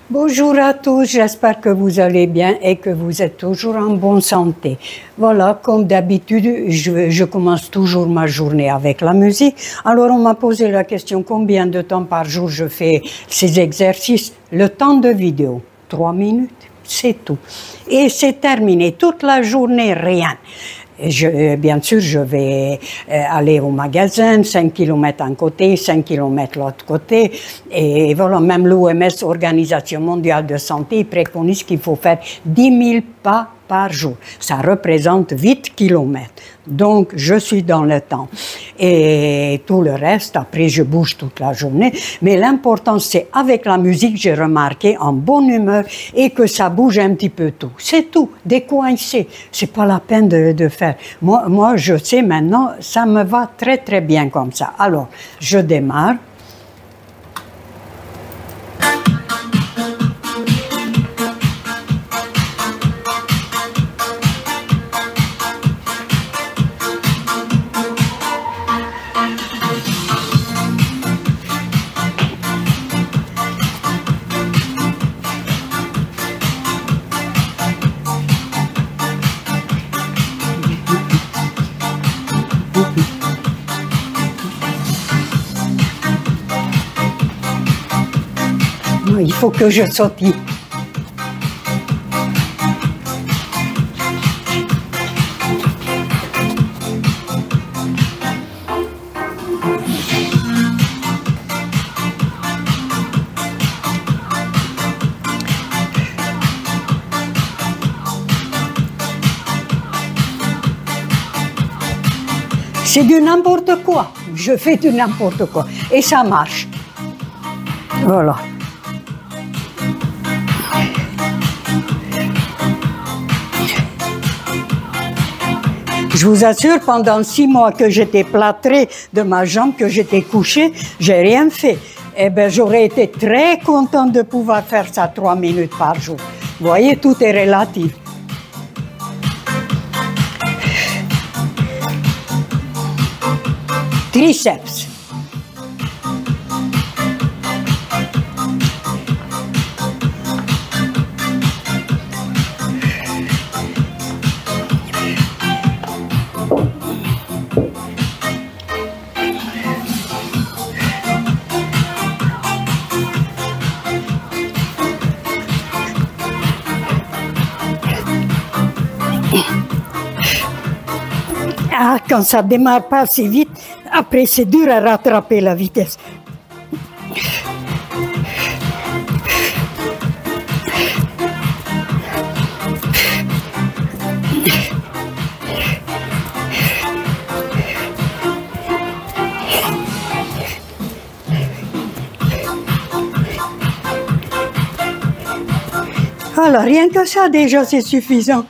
Bonjour à tous, j'espère que vous allez bien et que vous êtes toujours en bonne santé. Voilà, comme d'habitude, je commence toujours ma journée avec la musique. Alors on m'a posé la question combien de temps par jour je fais ces exercices. Le temps de vidéo, 3 minutes, c'est tout. Et c'est terminé, toute la journée, rien. Bien sûr, je vais aller au magasin, 5 km d'un côté, 5 km l'autre côté. Et voilà, même l'OMS, Organisation mondiale de santé, préconise qu'il faut faire 10 000 pas par jour. Ça représente 8 km. Donc, je suis dans le temps. Et tout le reste, après, je bouge toute la journée. Mais l'important, c'est avec la musique, j'ai remarqué, en bonne humeur et que ça bouge un petit peu tout. C'est tout, décoincé. C'est pas la peine de faire. Moi, je sais maintenant, ça me va très, très bien comme ça. Alors, je démarre. Il faut que je sautille. C'est du n'importe quoi. Je fais du n'importe quoi. Et ça marche. Voilà. Je vous assure, pendant 6 mois que j'étais plâtrée de ma jambe, que j'étais couchée, j'ai rien fait. Eh bien, j'aurais été très contente de pouvoir faire ça 3 minutes par jour. Vous voyez, tout est relatif. Triceps. Ah, quand ça démarre pas assez vite, après c'est dur à rattraper la vitesse. Alors, rien que ça, déjà, c'est suffisant.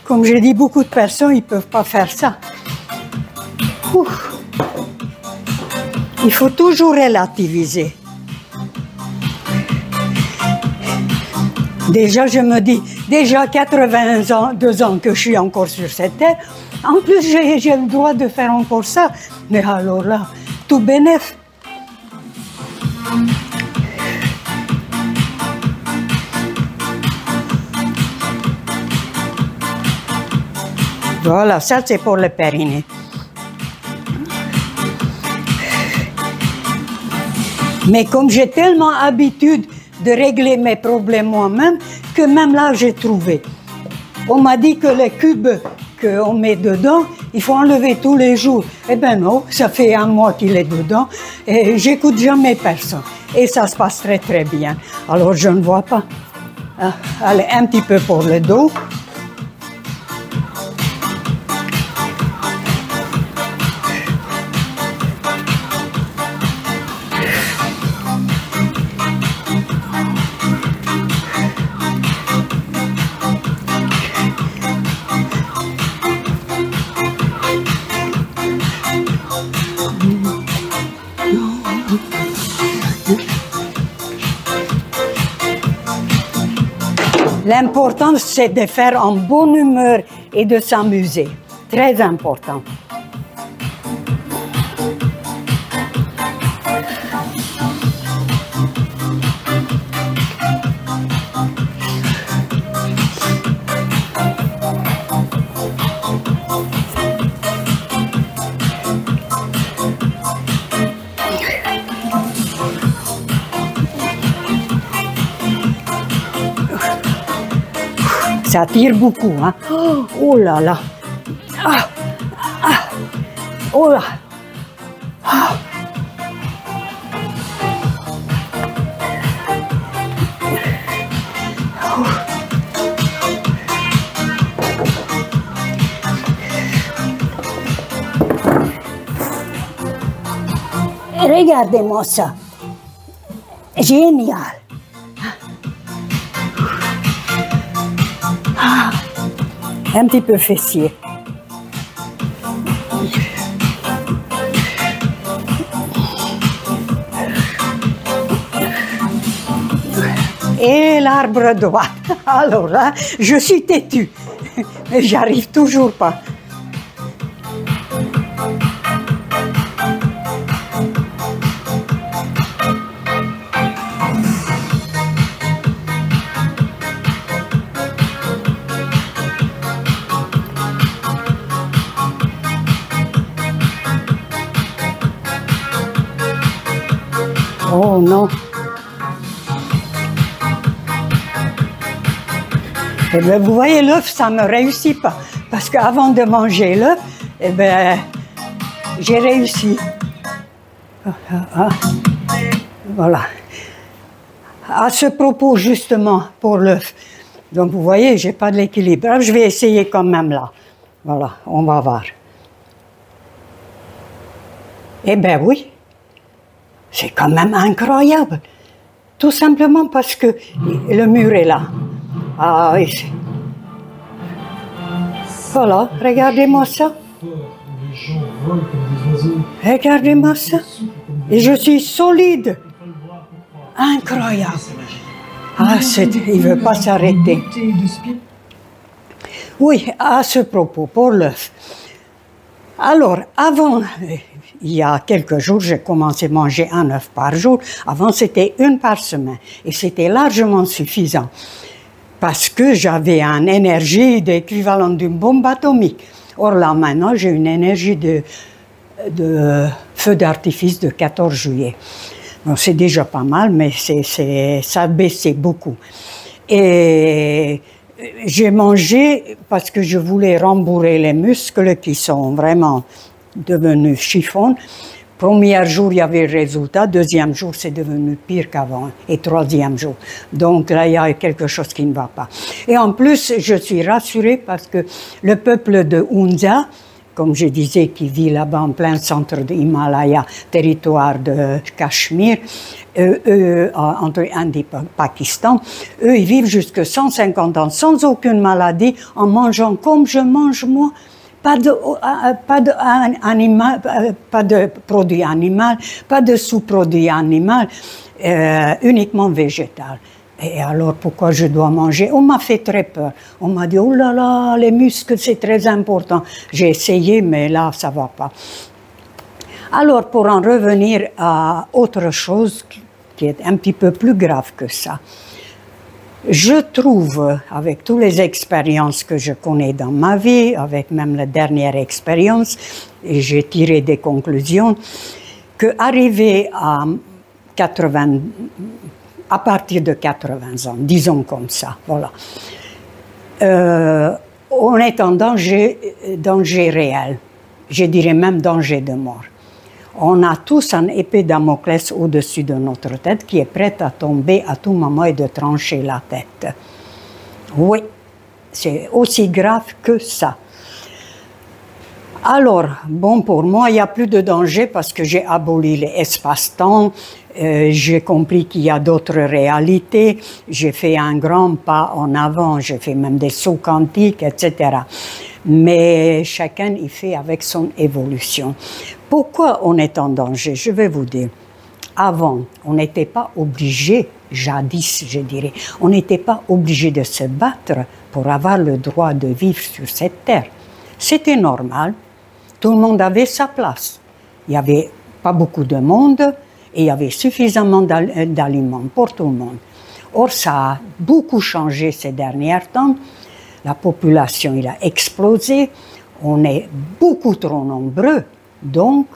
Comme je dis, beaucoup de personnes, ils ne peuvent pas faire ça. Ouf. Il faut toujours relativiser. Déjà, je me dis, déjà 82 ans que je suis encore sur cette terre. En plus, j'ai le droit de faire encore ça. Mais alors là, tout bénef. Voilà, ça c'est pour le périnée. Mais comme j'ai tellement l'habitude de régler mes problèmes moi-même, que même là j'ai trouvé. On m'a dit que les cubes qu'on met dedans, il faut enlever tous les jours. Eh bien non, ça fait 1 mois qu'il est dedans et j'écoute jamais personne. Et ça se passe très très bien. Alors je ne vois pas. Allez, un petit peu pour le dos. L'important, c'est de faire en bonne humeur et de s'amuser. Très important. Ça tire beaucoup, hein. Oh là là. Ah, ah, oh là. Ah. Regardez-moi ça. Génial. Ah. Un petit peu fessier. Et l'arbre droit. Alors là, je suis têtue. Mais j'arrive toujours pas. Oh non. Eh bien, vous voyez, l'œuf, ça ne me réussit pas. Parce qu'avant de manger l'œuf, eh bien, j'ai réussi. Voilà. À ce propos, justement, pour l'œuf. Donc, vous voyez, je n'ai pas de l'équilibre. Je vais essayer quand même là. Voilà, on va voir. Eh bien, oui. C'est quand même incroyable. Tout simplement parce que le mur est là. Ah oui. Voilà, regardez-moi ça. Regardez-moi ça. Et je suis solide. Incroyable. Ah, il ne veut pas s'arrêter. Oui, à ce propos, pour l'œuf. Alors, avant, il y a quelques jours, j'ai commencé à manger un œuf par jour. Avant, c'était une par semaine. Et c'était largement suffisant. Parce que j'avais une énergie d'équivalent d'une bombe atomique. Or là, maintenant, j'ai une énergie de feu d'artifice de 14 juillet. Donc, c'est déjà pas mal, mais ça a baissé beaucoup. Et j'ai mangé parce que je voulais rembourrer les muscles qui sont vraiment devenus chiffons. Premier jour, il y avait le résultat. Deuxième jour, c'est devenu pire qu'avant. Et troisième jour. Donc là, il y a quelque chose qui ne va pas. Et en plus, je suis rassurée parce que le peuple de Hunza, comme je disais, qui vit là-bas en plein centre de l'Himalaya, territoire de Cachemire, entre Inde et Pakistan, eux, ils vivent jusqu'à 150 ans sans aucune maladie, en mangeant comme je mange moi. Pas de produit animal, pas de sous-produit animal, uniquement végétal. Et alors, pourquoi je dois manger? On m'a fait très peur. On m'a dit, oh là là, les muscles, c'est très important. J'ai essayé, mais là, ça ne va pas. Alors, pour en revenir à autre chose qui est un petit peu plus grave que ça, je trouve, avec toutes les expériences que je connais dans ma vie, avec même la dernière expérience, et j'ai tiré des conclusions, qu'arriver à partir de 80 ans, disons comme ça, voilà, on est en danger réel, je dirais même danger de mort. On a tous un épée Damoclès au-dessus de notre tête qui est prête à tomber à tout moment et de trancher la tête. Oui, c'est aussi grave que ça. Alors, bon, pour moi, il n'y a plus de danger parce que j'ai aboli les espaces-temps, j'ai compris qu'il y a d'autres réalités, j'ai fait un grand pas en avant, j'ai fait même des sauts quantiques, etc. Mais chacun y fait avec son évolution. Pourquoi on est en danger? Je vais vous dire. Avant, on n'était pas obligé, jadis je dirais, on n'était pas obligé de se battre pour avoir le droit de vivre sur cette terre. C'était normal, tout le monde avait sa place. Il n'y avait pas beaucoup de monde et il y avait suffisamment d'aliments pour tout le monde. Or, ça a beaucoup changé ces derniers temps. La population il a explosé, on est beaucoup trop nombreux, donc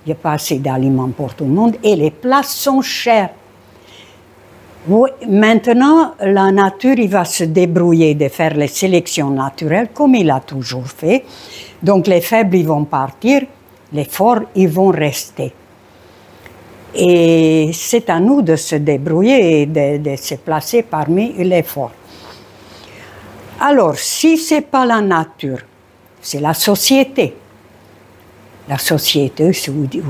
il n'y a pas assez d'aliments pour tout le monde et les places sont chères. Oui, maintenant, la nature, il va se débrouiller de faire les sélections naturelles comme il a toujours fait. Donc les faibles, ils vont partir, les forts, ils vont rester. Et c'est à nous de se débrouiller et de se placer parmi les forts. Alors, si ce n'est pas la nature, c'est la société. La société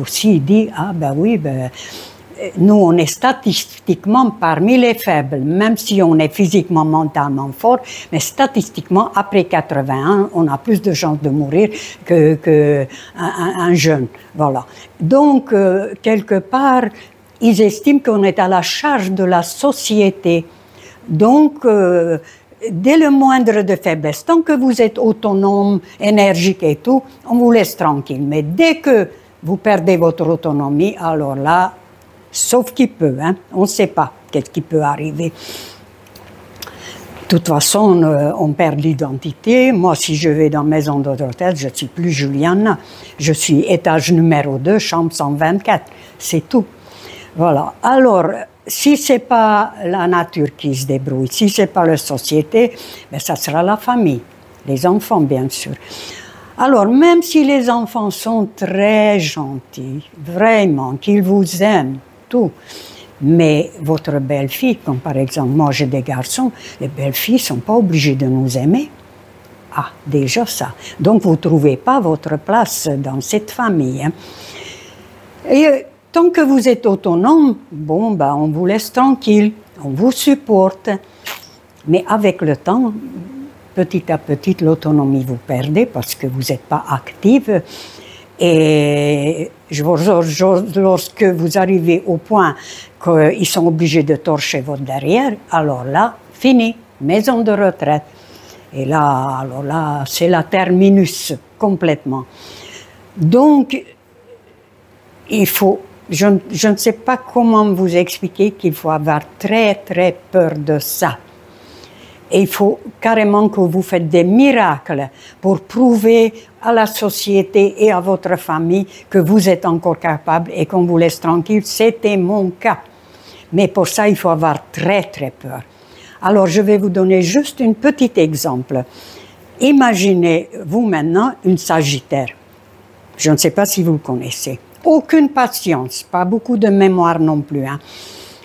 aussi dit, ah ben oui, ben, nous on est statistiquement parmi les faibles, même si on est physiquement, mentalement fort, mais statistiquement, après 81, on a plus de chances de mourir qu'un jeune. Voilà. Donc, quelque part, ils estiment qu'on est à la charge de la société. Donc, dès le moindre de faiblesse, tant que vous êtes autonome, énergique et tout, on vous laisse tranquille. Mais dès que vous perdez votre autonomie, alors là, sauf qui peut, hein, on ne sait pas qu'est-ce qui peut arriver. De toute façon, on perd l'identité. Moi, si je vais dans maison de retraite, je ne suis plus Juliana. Je suis étage numéro 2, chambre 124. C'est tout. Voilà. Alors, si ce n'est pas la nature qui se débrouille, si ce n'est pas la société, ben ça sera la famille, les enfants bien sûr. Alors même si les enfants sont très gentils, vraiment, qu'ils vous aiment, tout, mais votre belle-fille, comme par exemple moi j'ai des garçons, les belles-filles ne sont pas obligées de nous aimer. Ah, déjà ça. Donc vous ne trouvez pas votre place dans cette famille. Hein. Et tant que vous êtes autonome, bon, ben, on vous laisse tranquille, on vous supporte. Mais avec le temps, petit à petit, l'autonomie vous perdez parce que vous n'êtes pas active. Et lorsque vous arrivez au point qu'ils sont obligés de torcher votre derrière, alors là, fini, maison de retraite. Et là, alors là, c'est la terminus complètement. Donc, il faut... Je ne sais pas comment vous expliquer qu'il faut avoir très très peur de ça. Et il faut carrément que vous faites des miracles pour prouver à la société et à votre famille que vous êtes encore capable et qu'on vous laisse tranquille. C'était mon cas. Mais pour ça, il faut avoir très très peur. Alors, je vais vous donner juste un petit exemple. Imaginez, vous maintenant, une Sagittaire. Je ne sais pas si vous le connaissez. Aucune patience, pas beaucoup de mémoire non plus. Hein.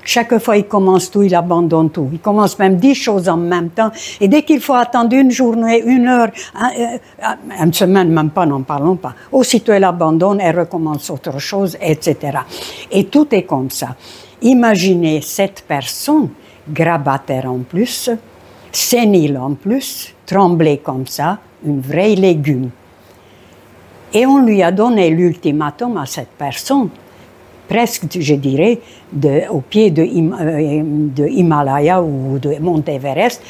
Chaque fois, il commence tout, il abandonne tout. Il commence même 10 choses en même temps. Et dès qu'il faut attendre une journée, une heure, une semaine, même pas, n'en parlons pas. Aussitôt, elle abandonne, elle recommence autre chose, etc. Et tout est comme ça. Imaginez cette personne, grabataire en plus, sénile en plus, tremblée comme ça, une vraie légume. Et on lui a donné l'ultimatum à cette personne, presque, je dirais, au pied de Himalaya ou de Mont Everest,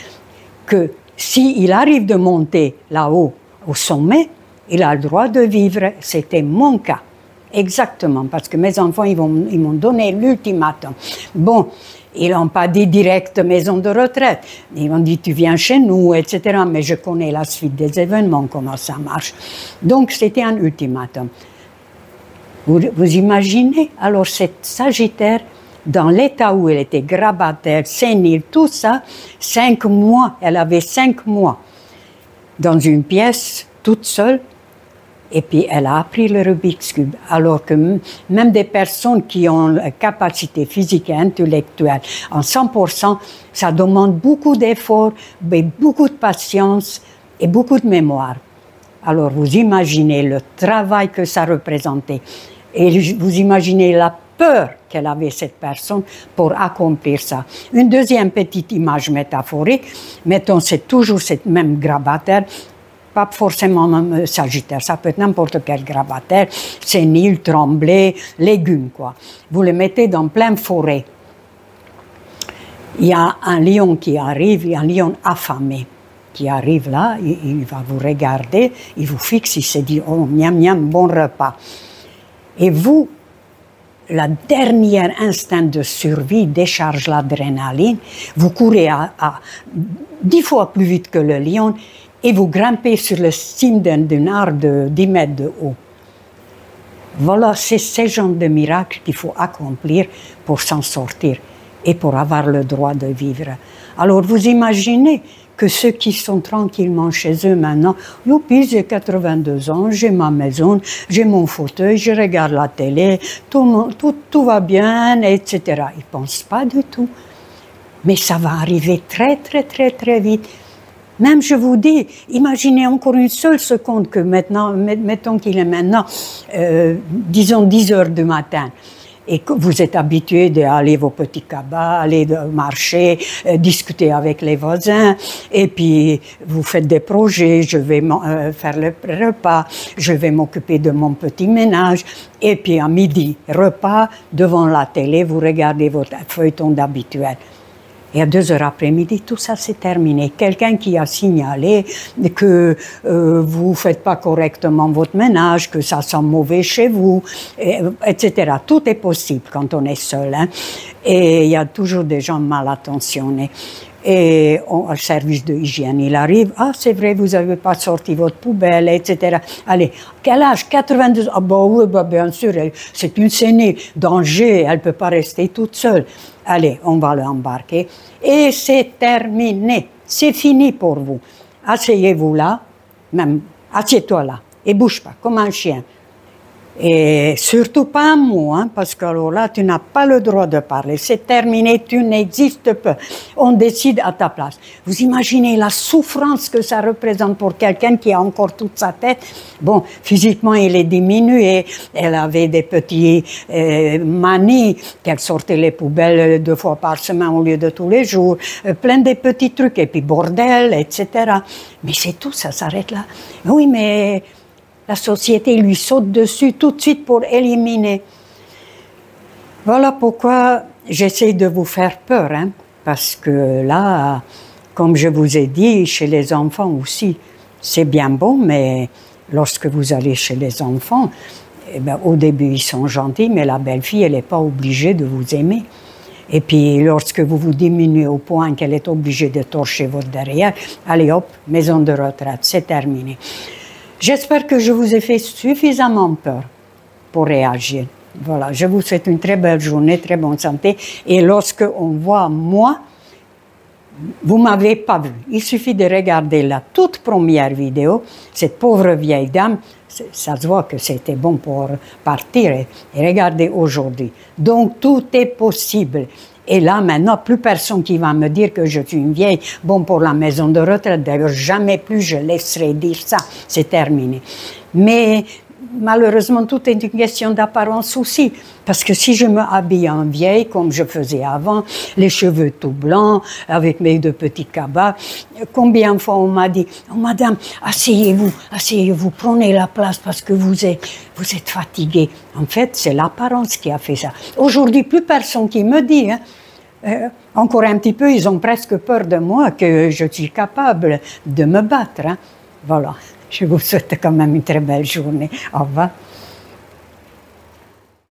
que s'il arrive de monter là-haut, au sommet, il a le droit de vivre. C'était mon cas, exactement, parce que mes enfants, ils m'ont donné l'ultimatum. Bon, ils n'ont pas dit direct maison de retraite. Ils m'ont dit tu viens chez nous, etc. Mais je connais la suite des événements, comment ça marche. Donc c'était un ultimatum. Vous imaginez alors cette Sagittaire, dans l'état où elle était grabataire, sénile, tout ça, 5 mois, elle avait 5 mois dans une pièce, toute seule. Et puis, elle a appris le Rubik's Cube, alors que même des personnes qui ont la capacité physique et intellectuelle en 100%, ça demande beaucoup d'efforts, beaucoup de patience et beaucoup de mémoire. Alors, vous imaginez le travail que ça représentait. Et vous imaginez la peur qu'elle avait, cette personne, pour accomplir ça. Une deuxième petite image métaphorique, mettons, c'est toujours cette même grabataire, pas forcément même Sagittaire, ça peut être n'importe quel grabataire, sénile, tremblé, légumes, quoi. Vous le mettez dans pleine forêt. Il y a un lion qui arrive, il y a un lion affamé qui arrive là, il va vous regarder, il vous fixe, il se dit « Oh, miam, miam, bon repas ». Et vous, la dernière instinct de survie décharge l'adrénaline, vous courez à 10 fois plus vite que le lion, et vous grimpez sur le cime d'un arbre de 10 mètres de haut. Voilà, c'est ce genre de miracle qu'il faut accomplir pour s'en sortir. et pour avoir le droit de vivre. Alors vous imaginez que ceux qui sont tranquillement chez eux maintenant, youpi, j'ai 82 ans, j'ai ma maison, j'ai mon fauteuil, je regarde la télé, tout va bien, etc. Ils ne pensent pas du tout. Mais ça va arriver très, très, très, très vite. Même, je vous dis, imaginez encore une seule seconde que maintenant, mettons qu'il est maintenant, disons 10 heures du matin, et que vous êtes habitué d'aller vos petits cabas, aller marcher, discuter avec les voisins, et puis vous faites des projets, je vais faire le repas, je vais m'occuper de mon petit ménage, et puis à midi, repas, devant la télé, vous regardez votre feuilleton d'habituel. Et à 2 heures après-midi, tout ça c'est terminé. Quelqu'un qui a signalé que vous ne faites pas correctement votre ménage, que ça sent mauvais chez vous, etc. Tout est possible quand on est seul. Hein. Et il y a toujours des gens mal intentionnés. Et au service de hygiène, il arrive, ah c'est vrai, vous n'avez pas sorti votre poubelle, etc. Allez, quel âge? 82 ans. Ah bah oui, bah bien sûr, c'est une sénile, danger, elle ne peut pas rester toute seule. Allez, on va l'embarquer. Et c'est terminé, c'est fini pour vous. Asseyez-vous là, même, assieds-toi là, et bouge pas, comme un chien. Et surtout pas un mot, hein, parce que alors là, tu n'as pas le droit de parler. C'est terminé, tu n'existes pas. On décide à ta place. Vous imaginez la souffrance que ça représente pour quelqu'un qui a encore toute sa tête. Bon, physiquement, il est diminué. Elle avait des petits manies, qu'elle sortait les poubelles 2 fois par semaine au lieu de tous les jours. Plein de petits trucs. Et puis bordel, etc. Mais c'est tout, ça s'arrête là. Oui, mais la société lui saute dessus tout de suite pour éliminer. Voilà pourquoi j'essaie de vous faire peur, hein, parce que là, comme je vous ai dit, chez les enfants aussi, c'est bien bon, mais lorsque vous allez chez les enfants, eh ben, au début ils sont gentils, mais la belle-fille, elle n'est pas obligée de vous aimer. Et puis, lorsque vous vous diminuez au point qu'elle est obligée de torcher votre derrière, allez hop, maison de retraite, c'est terminé. J'espère que je vous ai fait suffisamment peur pour réagir. Voilà, je vous souhaite une très belle journée, très bonne santé. Et lorsque on voit moi, vous ne m'avez pas vu. Il suffit de regarder la toute première vidéo. Cette pauvre vieille dame, ça se voit que c'était bon pour partir. Et regardez aujourd'hui. Donc tout est possible. Et là, maintenant, plus personne qui va me dire que je suis une vieille, bon pour la maison de retraite. D'ailleurs, jamais plus je laisserai dire ça. C'est terminé. Mais malheureusement, tout est une question d'apparence aussi. Parce que si je me habille en vieille, comme je faisais avant, les cheveux tout blancs, avec mes 2 petits cabas, combien de fois on m'a dit « Oh, madame, asseyez-vous, asseyez-vous, prenez la place parce que vous êtes fatiguée. » En fait, c'est l'apparence qui a fait ça. Aujourd'hui, plus personne qui me dit, hein, encore un petit peu, ils ont presque peur de moi, que je suis capable de me battre. Hein. Voilà. Je vous souhaite quand même une très belle journée. Au revoir.